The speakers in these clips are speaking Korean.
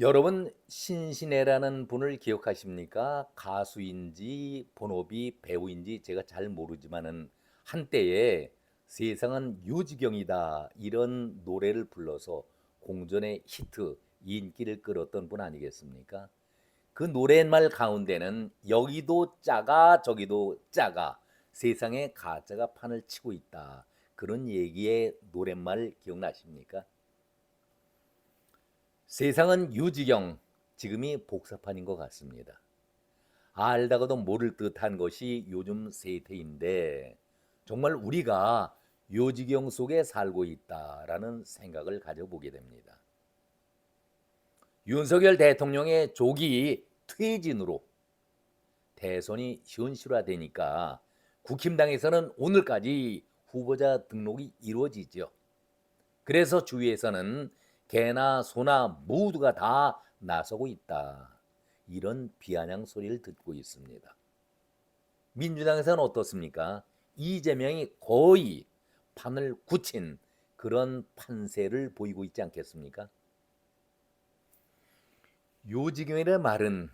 여러분 신신애라는 분을 기억하십니까? 가수인지 본업이 배우인지 제가 잘 모르지만은 한때에 세상은 유지경이다 이런 노래를 불러서 공전의 히트 인기를 끌었던 분 아니겠습니까? 그 노랫말 가운데는 여기도 짜가 저기도 짜가 세상에 가짜가 판을 치고 있다 그런 얘기의 노랫말 기억나십니까? 세상은 유지경, 지금이 복사판인 것 같습니다. 알다가도 모를 듯한 것이 요즘 세태인데 정말 우리가 유지경 속에 살고 있다라는 생각을 가져보게 됩니다. 윤석열 대통령의 조기 퇴진으로 대선이 현실화되니까 국힘당에서는 오늘까지 후보자 등록이 이루어지죠. 그래서 주위에서는 개나 소나 모두가 다 나서고 있다. 이런 비아냥 소리를 듣고 있습니다. 민주당에서는 어떻습니까? 이재명이 거의 판을 굳힌 그런 판세를 보이고 있지 않겠습니까? 요지경이라는 말은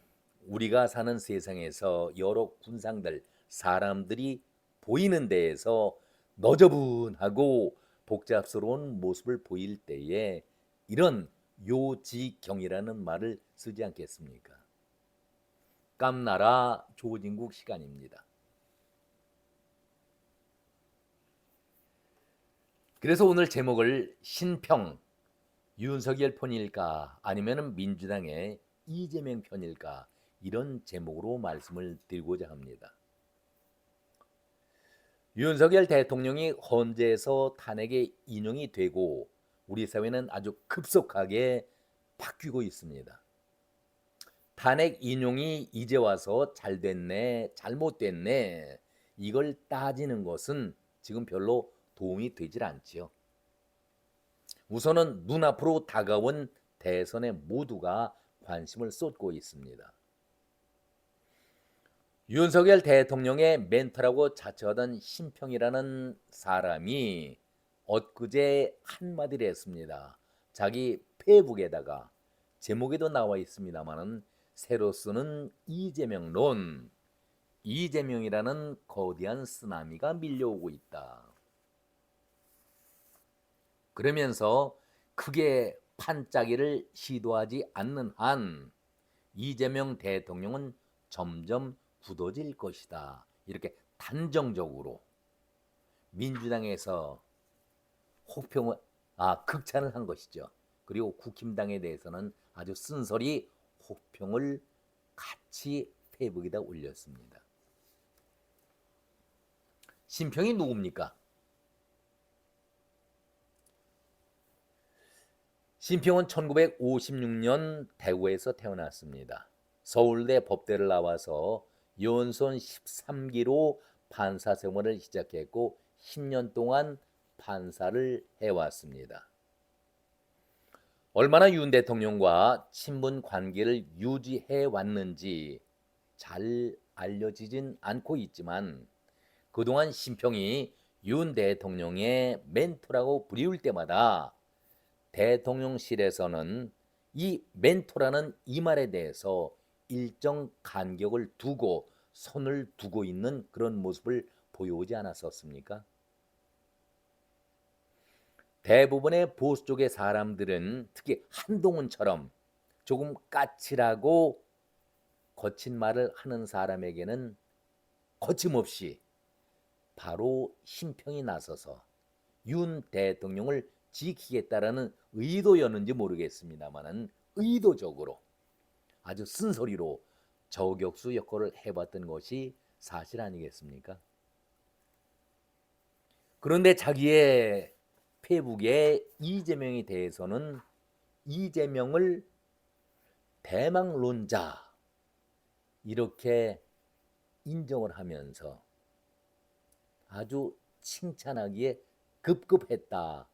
우리가 사는 세상에서 여러 군상들, 사람들이 보이는 데에서 너저분하고 복잡스러운 모습을 보일 때에 이런 요지경이라는 말을 쓰지 않겠습니까? 깜나라 조진국 시간입니다. 그래서 오늘 제목을 신평, 윤석열 편일까 아니면 민주당의 이재명 편일까 이런 제목으로 말씀을 드리고자 합니다. 윤석열 대통령이 헌재에서 탄핵에 인용이 되고 우리 사회는 아주 급속하게 바뀌고 있습니다. 탄핵 인용이 이제 와서 잘 됐네, 잘못됐네 이걸 따지는 것은 지금 별로 도움이 되질 않지요. 우선은 눈앞으로 다가온 대선에 모두가 관심을 쏟고 있습니다. 윤석열 대통령의 멘토라고 자처하던 심평이라는 사람이 엊그제 한마디를 했습니다. 자기 페이북에다가 제목에도 나와 있습니다만은 새로 쓰는 이재명론, 이재명이라는 거대한 쓰나미가 밀려오고 있다. 그러면서 크게 판짜기를 시도하지 않는 한 이재명 대통령은 점점 굳어질 것이다. 이렇게 단정적으로 민주당에서 혹평을 극찬을 한 것이죠. 그리고 국힘당에 대해서는 아주 쓴소리 혹평을 같이 페이북에다 올렸습니다. 심평이 누굽니까? 심평은 1956년 대구에서 태어났습니다. 서울대 법대를 나와서 연손 13기로 판사 생활을 시작했고 10년 동안 판사를 해왔습니다. 얼마나 윤 대통령과 친분 관계를 유지해 왔는지 잘 알려지진 않고 있지만 그동안 심평이 윤 대통령의 멘토라고 부리울 때마다 대통령실에서는 이 멘토라는 이 말에 대해서 일정 간격을 두고 손을 두고 있는 그런 모습을 보여오지 않았었습니까? 대부분의 보수 쪽의 사람들은 특히 한동훈처럼 조금 까칠하고 거친 말을 하는 사람에게는 거침없이 바로 심평이 나서서 윤 대통령을 지키겠다라는 의도였는지 모르겠습니다만은 의도적으로 아주 쓴소리로 저격수 역할을 해봤던 것이 사실 아니겠습니까? 그런데 자기의 페북에 이재명에 대해서는 이재명을 대망론자 이렇게 인정을 하면서 아주 칭찬하기에 급급했다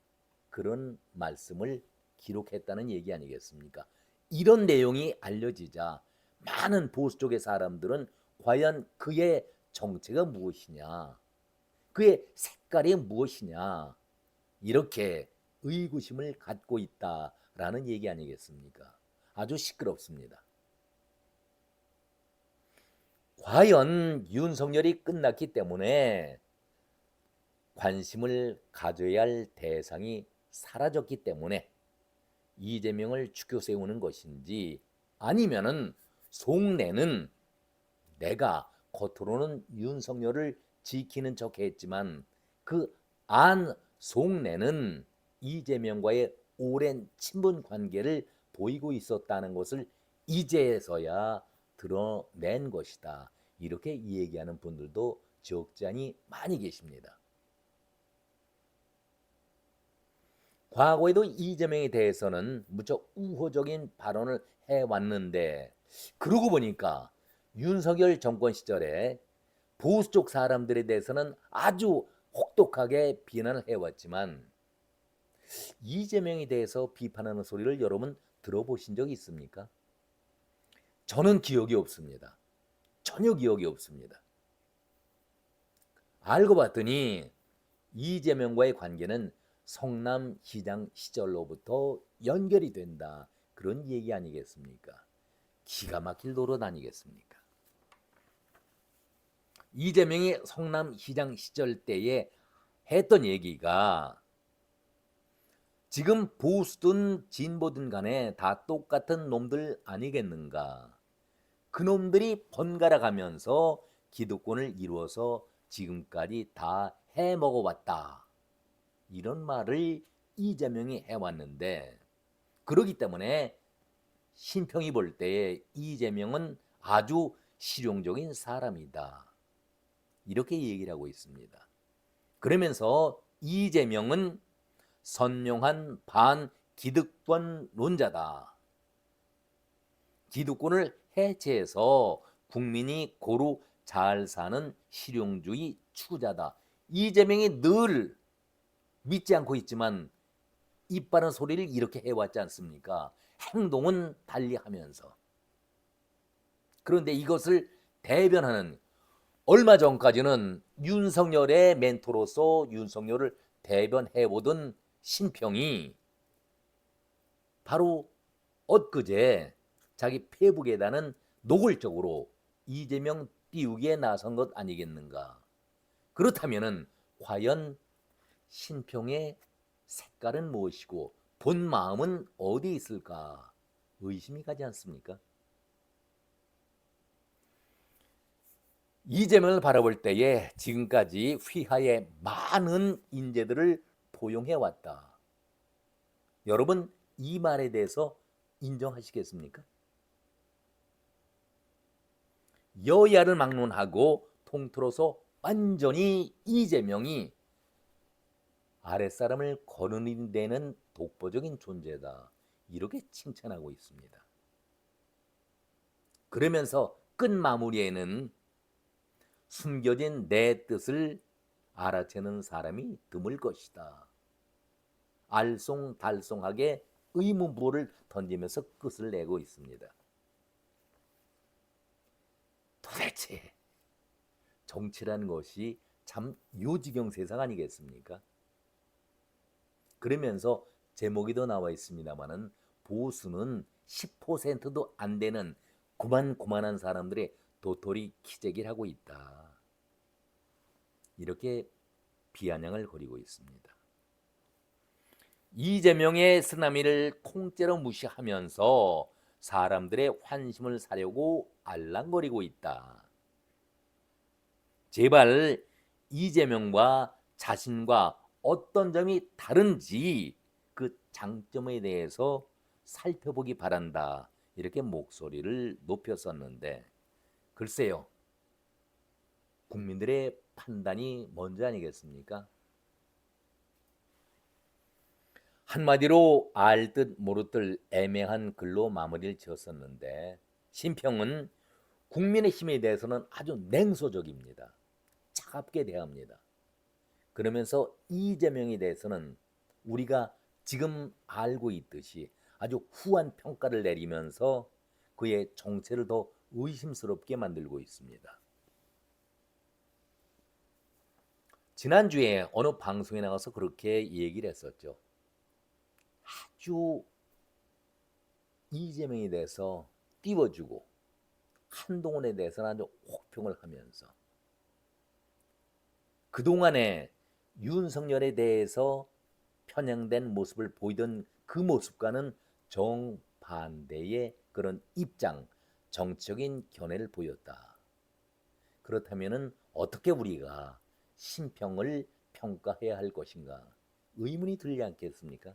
그런 말씀을 기록했다는 얘기 아니겠습니까? 이런 내용이 알려지자 많은 보수 쪽의 사람들은 과연 그의 정체가 무엇이냐, 그의 색깔이 무엇이냐 이렇게 의구심을 갖고 있다라는 얘기 아니겠습니까? 아주 시끄럽습니다. 과연 윤석열이 끝났기 때문에 관심을 가져야 할 대상이 사라졌기 때문에 이재명을 죽여 세우는 것인지, 아니면은 속내는 내가 겉으로는 윤석열을 지키는 척 했지만 그 안 속내는 이재명과의 오랜 친분 관계를 보이고 있었다는 것을 이제서야 드러낸 것이다. 이렇게 얘기하는 분들도 적지 않이 많이 계십니다. 과거에도 이재명에 대해서는 무척 우호적인 발언을 해왔는데, 그러고 보니까 윤석열 정권 시절에 보수 쪽 사람들에 대해서는 아주 혹독하게 비난을 해왔지만 이재명에 대해서 비판하는 소리를 여러분 들어보신 적이 있습니까? 저는 기억이 없습니다. 전혀 기억이 없습니다. 알고 봤더니 이재명과의 관계는 성남시장 시절로부터 연결이 된다. 그런 얘기 아니겠습니까? 기가 막힐 노릇 아니겠습니까? 이재명이 성남시장 시절 때에 했던 얘기가 지금 보수든 진보든 간에 다 똑같은 놈들 아니겠는가? 그놈들이 번갈아 가면서 기득권을 이루어서 지금까지 다 해먹어왔다. 이런 말을 이재명이 해왔는데, 그러기 때문에 신평이 볼 때에 이재명은 아주 실용적인 사람이다. 이렇게 얘기를 하고 있습니다. 그러면서 이재명은 선명한 반기득권론자다. 기득권을 해체해서 국민이 고루 잘 사는 실용주의 추구자다. 이재명이 늘 믿지 않고 있지만 입 바른 소리를 이렇게 해왔지 않습니까? 행동은 달리하면서. 그런데 이것을 대변하는, 얼마 전까지는 윤석열의 멘토로서 윤석열을 대변해보던 신평이 바로 엊그제 자기 페북에다는 노골적으로 이재명 띄우기에 나선 것 아니겠는가? 그렇다면은 과연 신평의 색깔은 무엇이고 본 마음은 어디 있을까? 의심이 가지 않습니까? 이재명을 바라볼 때에 지금까지 휘하에 많은 인재들을 포용해왔다. 여러분, 이 말에 대해서 인정하시겠습니까? 여야를 막론하고 통틀어서 완전히 이재명이 아랫사람을 거느린다는 독보적인 존재다. 이렇게 칭찬하고 있습니다. 그러면서 끝 마무리에는 숨겨진 내 뜻을 알아채는 사람이 드물 것이다. 알쏭달쏭하게 의문부호를 던지면서 끝을 내고 있습니다. 도대체 정치라는 것이 참 요지경 세상 아니겠습니까? 그러면서 제목에도 나와 있습니다마는 보수는 10%도 안 되는 고만고만한 사람들의 도토리 키재기를 하고 있다. 이렇게 비아냥을 거리고 있습니다. 이재명의 쓰나미를 통째로 무시하면서 사람들의 환심을 사려고 알랑거리고 있다. 제발 이재명과 자신과 어떤 점이 다른지 그 장점에 대해서 살펴보기 바란다. 이렇게 목소리를 높였었는데, 글쎄요, 국민들의 판단이 먼저 아니겠습니까? 한마디로 알 듯 모를 듯 애매한 글로 마무리를 지었었는데, 신평은 국민의힘에 대해서는 아주 냉소적입니다. 차갑게 대합니다. 그러면서 이재명에 대해서는 우리가 지금 알고 있듯이 아주 후한 평가를 내리면서 그의 정체를 더 의심스럽게 만들고 있습니다. 지난주에 어느 방송에 나가서 그렇게 얘기를 했었죠. 아주 이재명에 대해서 띄워주고 한동훈에 대해서는 아주 혹평을 하면서 그동안에 윤석열에 대해서 편향된 모습을 보이던 그 모습과는 정반대의 그런 입장, 정치적인 견해를 보였다. 그렇다면 어떻게 우리가 심평을 평가해야 할 것인가? 의문이 들지 않겠습니까?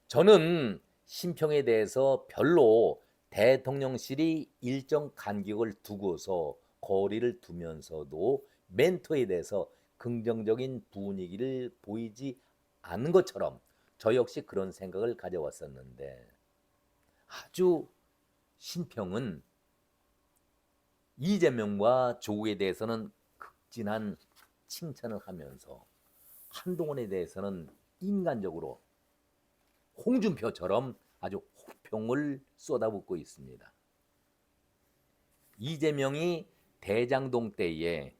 저는 심평에 대해서 별로 대통령실이 일정 간격을 두고서 거리를 두면서도 멘토에 대해서 긍정적인 분위기를 보이지 않은 것처럼 저 역시 그런 생각을 가져왔었는데 아주 심평은 이재명과 조국에 대해서는 극진한 칭찬을 하면서 한동훈에 대해서는 인간적으로 홍준표처럼 아주 혹평을 쏟아붓고 있습니다. 이재명이 대장동 때에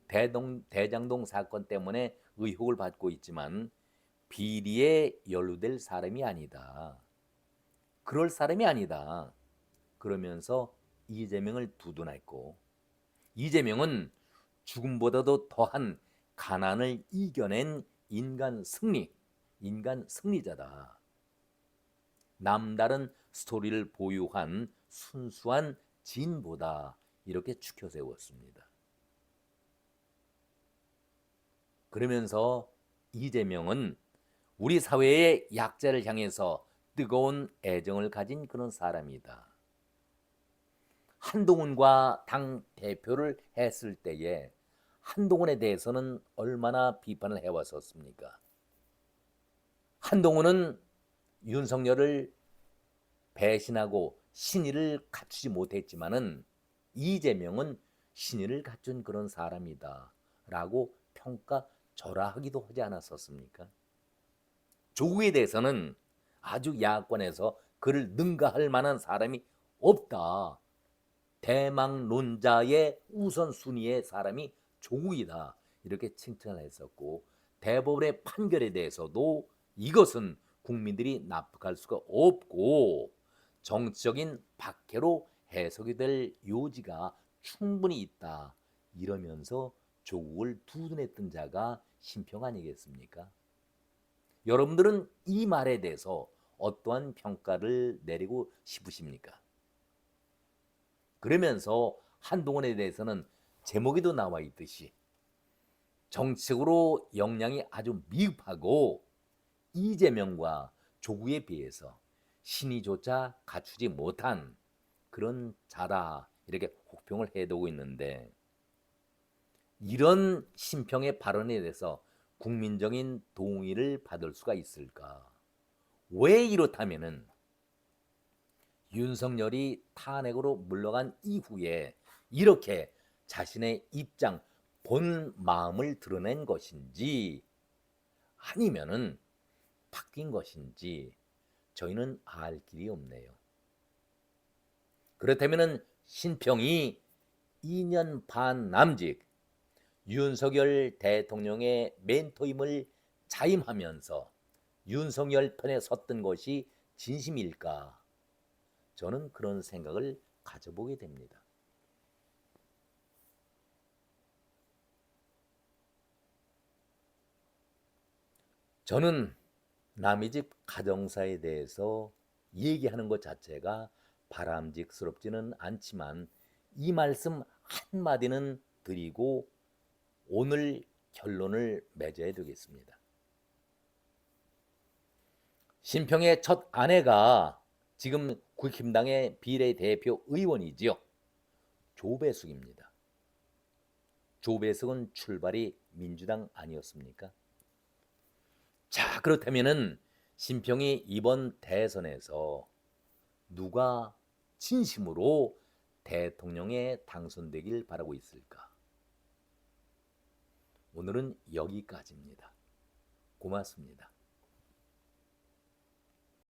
대장동 사건 때문에 의혹을 받고 있지만 비리에 연루될 사람이 아니다. 그럴 사람이 아니다. 그러면서 이재명을 두둔했고 이재명은 죽음보다도 더한 가난을 이겨낸 인간 승리자다. 남다른 스토리를 보유한 순수한 진보다 이렇게 추켜 세웠습니다. 그러면서 이재명은 우리 사회의 약자를 향해서 뜨거운 애정을 가진 그런 사람이다. 한동훈과 당 대표를 했을 때에 한동훈에 대해서는 얼마나 비판을 해왔었습니까? 한동훈은 윤석열을 배신하고 신의를 갖추지 못했지만은 이재명은 신의를 갖춘 그런 사람이다 라고 평가절하하기도 하지 않았었습니까? 조국에 대해서는 아주 야권에서 그를 능가할 만한 사람이 없다. 대망론자의 우선순위의 사람이 조국이다. 이렇게 칭찬을 했었고 대법원의 판결에 대해서도 이것은 국민들이 납득할 수가 없고 정치적인 박해로 해석이 될 요지가 충분히 있다. 이러면서 조국을 두둔했던 자가 심평 아니겠습니까? 여러분들은 이 말에 대해서 어떠한 평가를 내리고 싶으십니까? 그러면서 한동훈에 대해서는 제목에도 나와 있듯이 정치적으로 역량이 아주 미흡하고 이재명과 조국에 비해서 신의조차 갖추지 못한 그런 자다 이렇게 혹평을 해두고 있는데 이런 심평의 발언에 대해서 국민적인 동의를 받을 수가 있을까? 왜 이렇다면은 윤석열이 탄핵으로 물러간 이후에 이렇게 자신의 입장, 본 마음을 드러낸 것인지 아니면은 바뀐 것인지 저희는 알 길이 없네요. 그렇다면은 신평이 2년 반 남짓 윤석열 대통령의 멘토임을 자임하면서 윤석열 편에 섰던 것이 진심일까? 저는 그런 생각을 가져보게 됩니다. 저는 남의 집 가정사에 대해서 얘기하는 것 자체가 바람직스럽지는 않지만 이 말씀 한마디는 드리고 오늘 결론을 맺어야 되겠습니다. 신평의 첫 아내가 지금 국힘당의 비례대표 의원이지요. 조배숙입니다. 조배숙은 출발이 민주당 아니었습니까? 자, 그렇다면은 신평이 이번 대선에서 누가 진심으로 대통령에 당선되길 바라고 있을까? 오늘은 여기까지입니다. 고맙습니다.